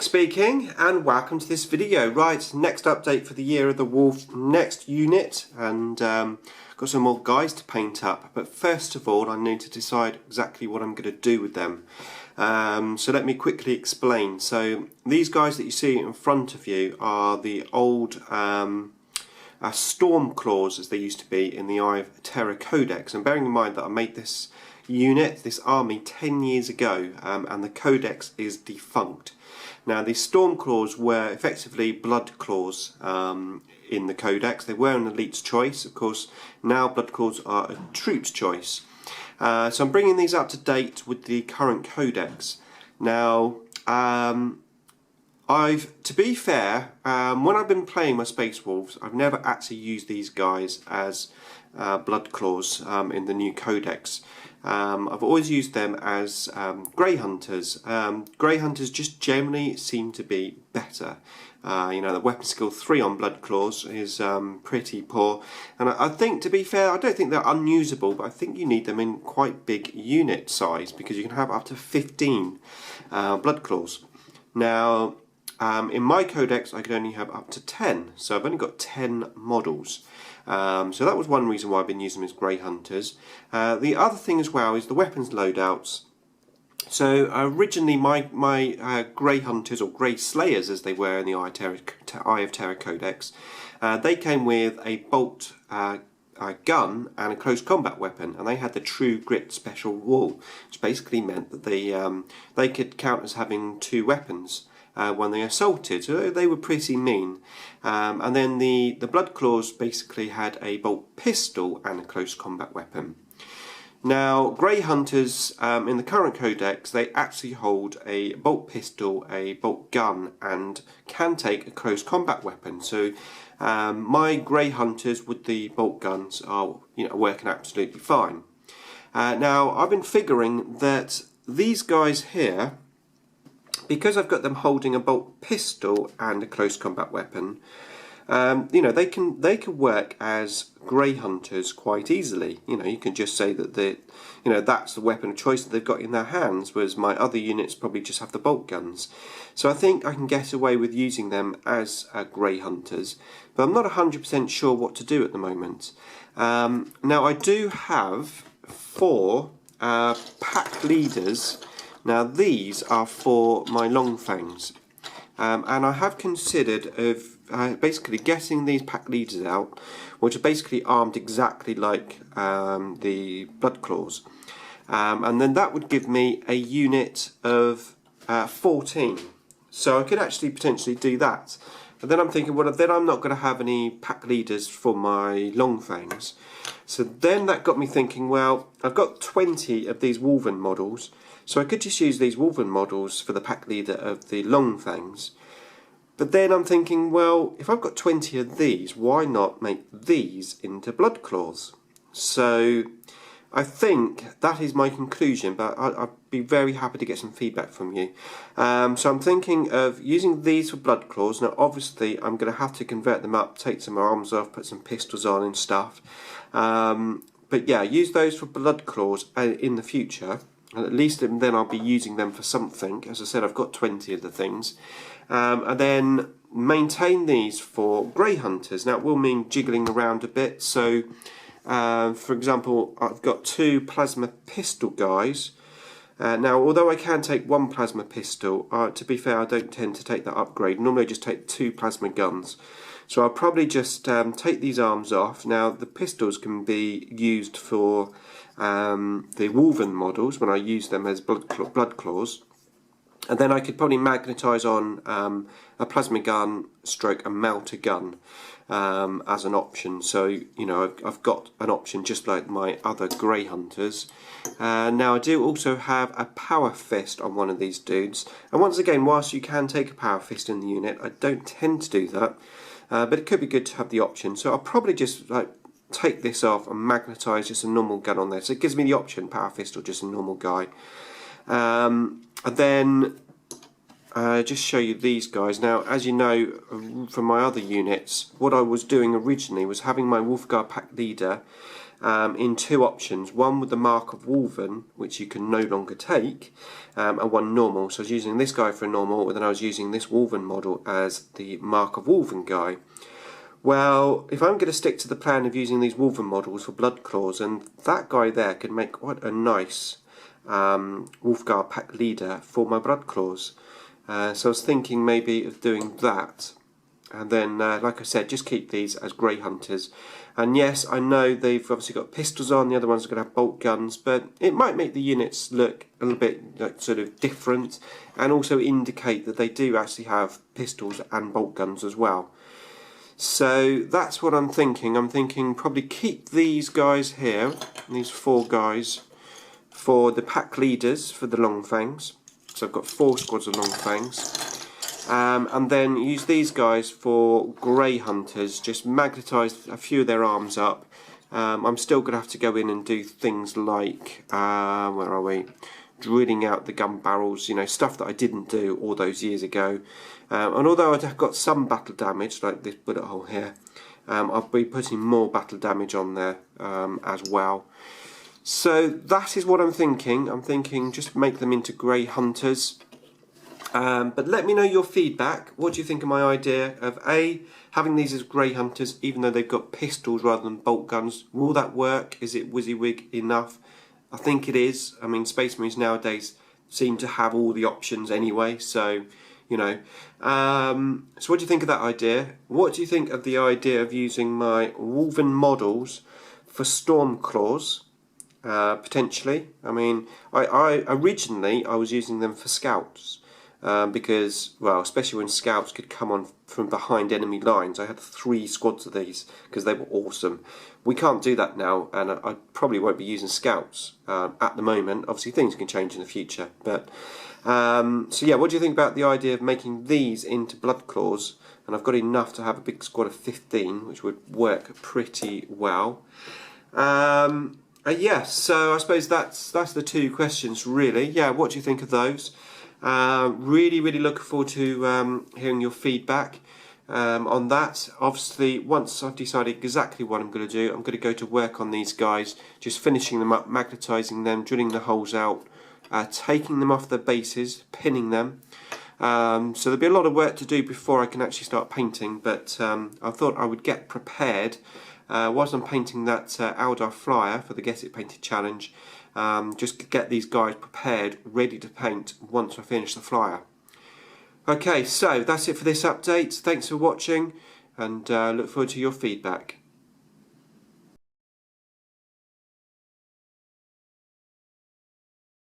Nick speaking, and welcome to this video. Right, next update for the Year of the Wolf next unit, and got some more guys to paint up. But first of all, I need to decide exactly what I'm going to do with them. So let me quickly explain. So these guys that you see in front of you are the old storm claws, as they used to be in the Eye of Terror Codex. And bearing in mind that I made this unit, this army, 10 years ago, and the codex is defunct. Now, these storm claws were effectively blood claws in the codex. They were an elite's choice. Of course, now blood claws are a troop's choice. So I'm bringing these up to date with the current codex. Now, to be fair, when I've been playing my Space Wolves, I've never actually used these guys as blood claws in the new codex. I've always used them as grey hunters. Grey hunters just generally seem to be better. You know, the weapon skill 3 on blood claws is pretty poor, and I think, to be fair, I don't think they're unusable, but I think you need them in quite big unit size, because you can have up to 15 blood claws. Now, in my codex I could only have up to 10, so I've only got 10 models. So that was one reason why I've been using them as grey hunters. The other thing as well is the weapons loadouts. So originally my grey hunters, or grey slayers as they were in the Eye of Terror Codex, they came with a bolt gun and a close combat weapon, and they had the True Grit special rule, which basically meant that they could count as having 2 weapons when they assaulted, so they were pretty mean. And then the blood claws basically had a bolt pistol and a close combat weapon. Now, grey hunters in the current codex, they actually hold a bolt pistol, a bolt gun, and can take a close combat weapon. So my grey hunters with the bolt guns are, you know, working absolutely fine. Now, I've been figuring that these guys here, because I've got them holding a bolt pistol and a close combat weapon, you know, they can work as grey hunters quite easily. You know, you can just say that that's the weapon of choice that they've got in their hands, whereas my other units probably just have the bolt guns. So I think I can get away with using them as grey hunters, but I'm not 100% sure what to do at the moment. Now, I do have 4 pack leaders. Now, these are for my long fangs, and I have considered of basically getting these pack leaders out, which are basically armed exactly like the blood claws, and then that would give me a unit of 14. So I could actually potentially do that. And then I'm thinking, well, then I'm not going to have any pack leaders for my long fangs. So then that got me thinking, well, I've got 20 of these Wolven models, so I could just use these Wolven models for the pack leader of the long fangs. But then I'm thinking, well, if I've got 20 of these, why not make these into blood claws? So I think that is my conclusion, but I'd be very happy to get some feedback from you. So I'm thinking of using these for blood claws. Now, obviously, I'm going to have to convert them up, take some arms off, put some pistols on and stuff. But yeah, use those for blood claws in the future. And at least then I'll be using them for something. As I said, I've got 20 of the things. And then maintain these for grey hunters. Now, it will mean jiggling around a bit. So, for example, I've got 2 plasma pistol guys. Now, although I can take 1 plasma pistol, to be fair, I don't tend to take that upgrade. Normally I just take 2 plasma guns. So I'll probably just take these arms off. Now, the pistols can be used for the Wolven models when I use them as blood claws. And then I could probably magnetise on a plasma gun stroke a melter gun as an option. So, you know, I've got an option just like my other grey hunters. Now, I do also have a power fist on one of these dudes. And once again, whilst you can take a power fist in the unit, I don't tend to do that. But it could be good to have the option. So I'll probably just take this off and magnetise just a normal gun on there. So it gives me the option, power fist or just a normal guy. And then just show you these guys. Now, as you know from my other units, what I was doing originally was having my Wolfguard pack leader in two options. One with the Mark of Wolven, which you can no longer take, and one normal. So I was using this guy for a normal, and then I was using this Wolven model as the Mark of Wolven guy. Well, if I'm going to stick to the plan of using these Wolven models for Blood Claws, and that guy there could make quite a nice Wolfgar pack leader for my Blood Claws. So I was thinking maybe of doing that. And then, like I said, just keep these as Grey Hunters. And yes, I know they've obviously got pistols on, the other ones are going to have bolt guns, but it might make the units look a little bit like, sort of different, and also indicate that they do actually have pistols and bolt guns as well. So that's what I'm thinking. I'm thinking probably keep these guys here, these 4 guys, for the pack leaders for the Long Fangs. So I've got 4 squads of Long Fangs. And then use these guys for Grey Hunters, just magnetise a few of their arms up. I'm still going to have to go in and do things like, where are we, drilling out the gun barrels, you know, stuff that I didn't do all those years ago. And although I've got some battle damage, like this bullet hole here, I'll be putting more battle damage on there as well. So that is what I'm thinking. I'm thinking just make them into Grey Hunters. But let me know your feedback. What do you think of my idea of having these as Grey Hunters, even though they've got pistols rather than bolt guns? Will that work? Is it WYSIWYG enough? I think it is. I mean, Space Marines nowadays seem to have all the options anyway, so you know. So what do you think of that idea? What do you think of the idea of using my Wolven models for Stormclaws? Potentially. I mean, I originally I was using them for scouts. Because, well, especially when scouts could come on from behind enemy lines. I had 3 squads of these because they were awesome. We can't do that now, and I probably won't be using scouts at the moment. Obviously things can change in the future, but so yeah, what do you think about the idea of making these into Blood Claws? And I've got enough to have a big squad of 15, which would work pretty well. Yeah, so I suppose that's the 2 questions really. Yeah, what do you think of those? Really looking forward to hearing your feedback on that. Obviously, once I've decided exactly what I'm going to do, I'm going to go to work on these guys, just finishing them up, magnetising them, drilling the holes out, taking them off their bases, pinning them. So there'll be a lot of work to do before I can actually start painting, but I thought I would get prepared whilst I'm painting that Aldar flyer for the Get It Painted challenge. Just get these guys prepared, ready to paint once I finish the flyer. Okay, so that's it for this update. Thanks for watching, and look forward to your feedback.